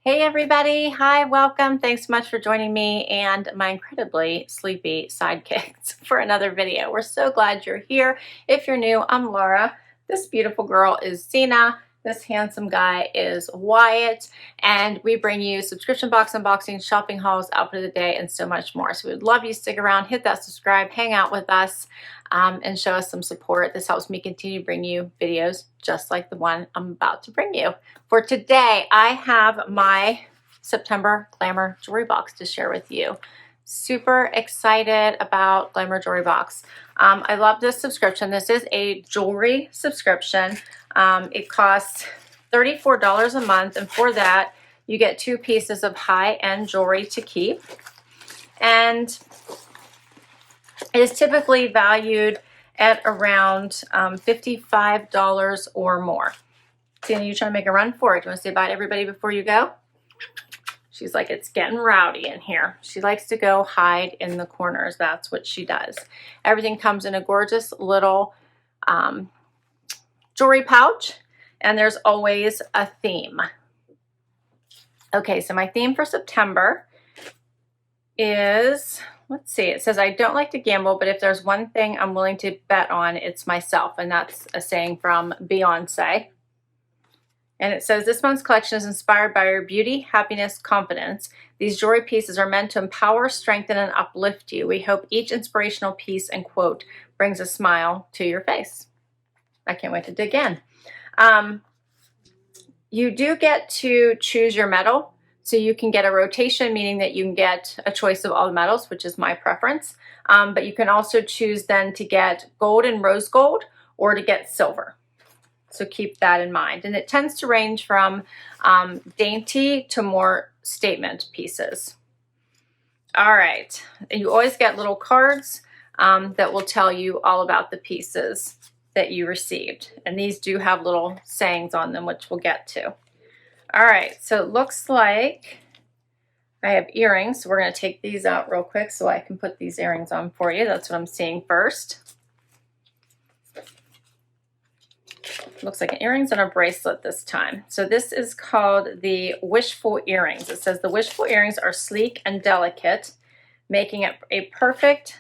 Hey everybody, hi, welcome. Thanks so much for joining me and my incredibly sleepy sidekicks for another video. We're so glad you're here. If you're new, I'm Laura. This beautiful girl is Zena. This handsome guy is Wyatt, and we bring you subscription box unboxing, shopping hauls, outfit of the day, and so much more. So we'd love you to stick around, hit that subscribe, hang out with us, and show us some support. This helps me continue to bring you videos just like the one I'm about to bring you. For today, I have my September Glamour Jewelry Box to share with you. Super excited about Glamour Jewelry Box. I love this subscription. This is a jewelry subscription. It costs $34 a month, and for that, you get 2 pieces of high-end jewelry to keep. And it is typically valued at around $55 or more. Sienna, you trying to make a run for it? Do you want to say bye to everybody before you go? She's like, it's getting rowdy in here. She likes to go hide in the corners. That's what she does. Everything comes in a gorgeous little jewelry pouch, and there's always a theme. Okay, so my theme for September is, let's see, it says, I don't like to gamble, but if there's one thing I'm willing to bet on, it's myself. And that's a saying from Beyonce. And it says, this month's collection is inspired by your beauty, happiness, confidence. These jewelry pieces are meant to empower, strengthen, and uplift you. We hope each inspirational piece and quote brings a smile to your face. I can't wait to dig in. You do get to choose your metal. So you can get a rotation, meaning that you can get a choice of all the metals, which is my preference. But you can also choose then to get gold and rose gold or to get silver. So keep that in mind. And it tends to range from dainty to more statement pieces. All right. And you always get little cards that will tell you all about the pieces that you received. And these do have little sayings on them, which we'll get to. All right. So it looks like I have earrings. So we're going to take these out real quick so I can put these earrings on for you. That's what I'm seeing first. Looks like an earrings and a bracelet this time. So this is called the Wishful earrings. It says the Wishful earrings are sleek and delicate, making it a perfect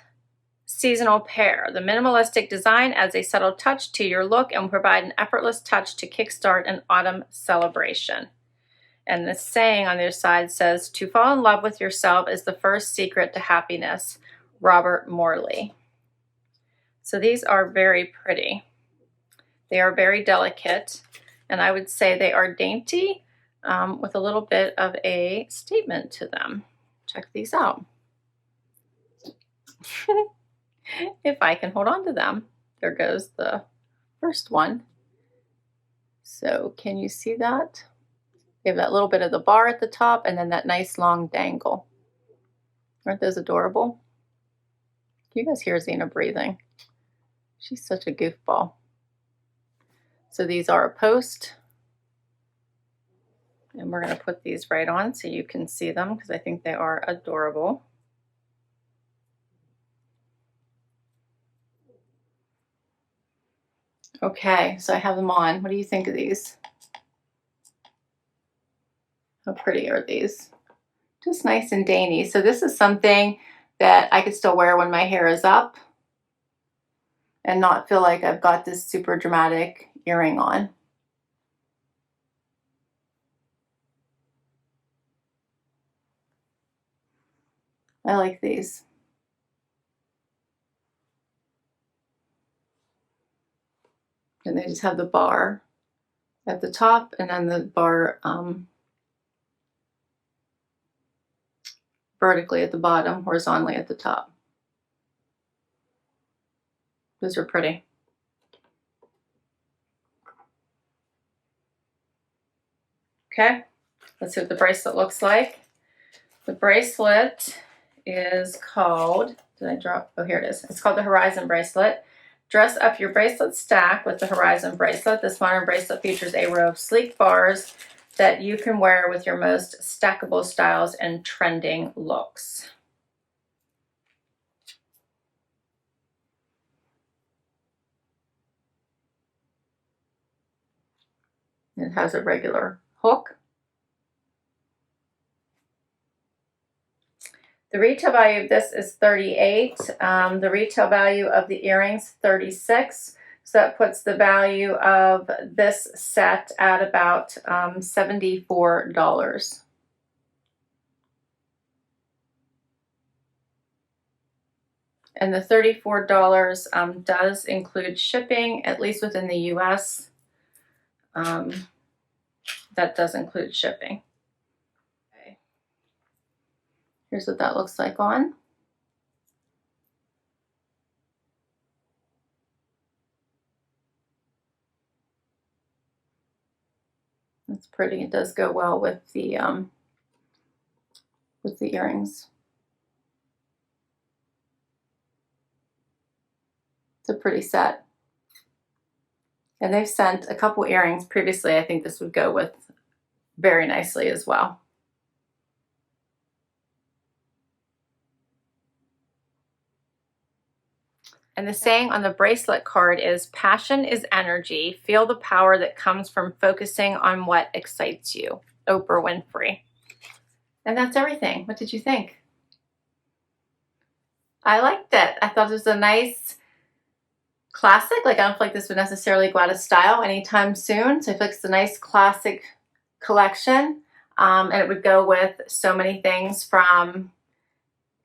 seasonal pair. The minimalistic design adds a subtle touch to your look and will provide an effortless touch to kickstart an autumn celebration. And the saying on the other side says, to fall in love with yourself is the first secret to happiness. Robert Morley. So these are very pretty. They are very delicate, and I would say they are dainty with a little bit of a statement to them. Check these out. If I can hold on to them. There goes the first one. So can you see that? They have that little bit of the bar at the top and then that nice long dangle. Aren't those adorable? Can you guys hear Zena breathing? She's such a goofball. So these are a post, and we're going to put these right on so you can see them because I think they are adorable. Okay, so I have them on. What do you think of these? How pretty are these? Just nice and dainty. So this is something that I could still wear when my hair is up and not feel like I've got this super dramatic earring on. I like these. And they just have the bar at the top and then the bar vertically at the bottom, horizontally at the top. Those are pretty. Okay, let's see what the bracelet looks like. The bracelet is called, did I drop? Oh, here it is. It's called the Horizon Bracelet. Dress up your bracelet stack with the Horizon Bracelet. This modern bracelet features a row of sleek bars that you can wear with your most stackable styles and trending looks. It has a regular hook. The retail value of this is $38. The retail value of the earrings, $36. So that puts the value of this set at about $74. And the $34 does include shipping, at least within the US. That does include shipping. Okay. Here's what that looks like on. It's pretty. It does go well with the earrings. It's a pretty set. And they've sent a couple earrings previously. I think this would go with very nicely as well. And the saying on the bracelet card is, passion is energy. Feel the power that comes from focusing on what excites you. Oprah Winfrey. And that's everything. What did you think? I liked it. I thought it was a nice classic. Like, I don't feel like this would necessarily go out of style anytime soon. So I feel like it's a nice classic collection. And it would go with so many things, from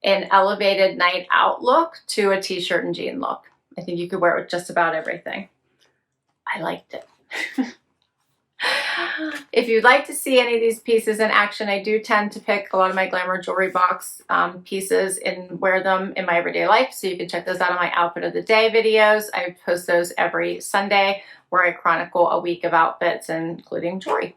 an elevated night out look to a t-shirt and jean look. I think you could wear it with just about everything. I liked it. If you'd like to see any of these pieces in action, I do tend to pick a lot of my Glamour Jewelry Box pieces and wear them in my everyday life. So you can check those out on my Outfit of the Day videos. I post those every Sunday, where I chronicle a week of outfits, including jewelry.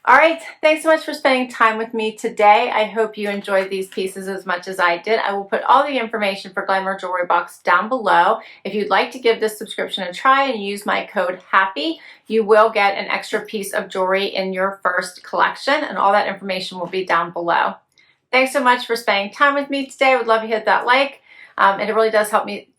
All right, thanks so much for spending time with me today. I hope you enjoyed these pieces as much as I did. I will put all the information for Glamour Jewelry Box down below. If you'd like to give this subscription a try and use my code HAPPY, you will get an extra piece of jewelry in your first collection, and all that information will be down below. Thanks so much for spending time with me today. I would love to hit that like, and it really does help me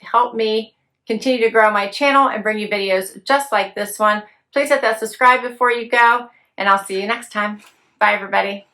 continue to grow my channel and bring you videos just like this one. Please hit that subscribe before you go. And I'll see you next time. Bye, everybody.